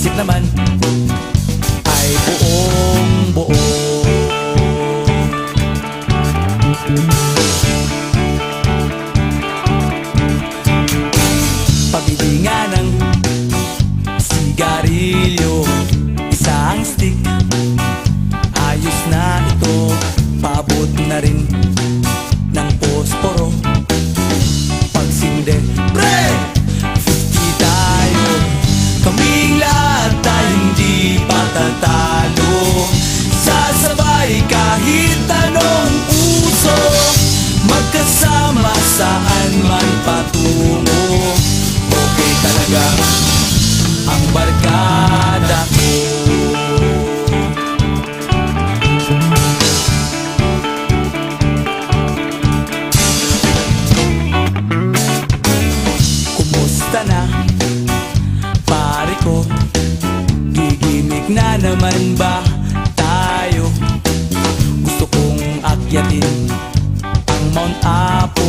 isip naman ay buong buo. Pabili nga ng sigarilyo, isang stick, ayos na ito. Paabot na rin ng posporo. Pagsinde, pre! 50 tayo, kaming lahat tayo hindi patatalo. Sasabay kahit anong uso, magkasama saan man patungo. Okay talaga ang barkada ko. Kumusta na, pare ko? Gigimik na naman ba tayo? Gusto kong akyatin ang Mount Apo.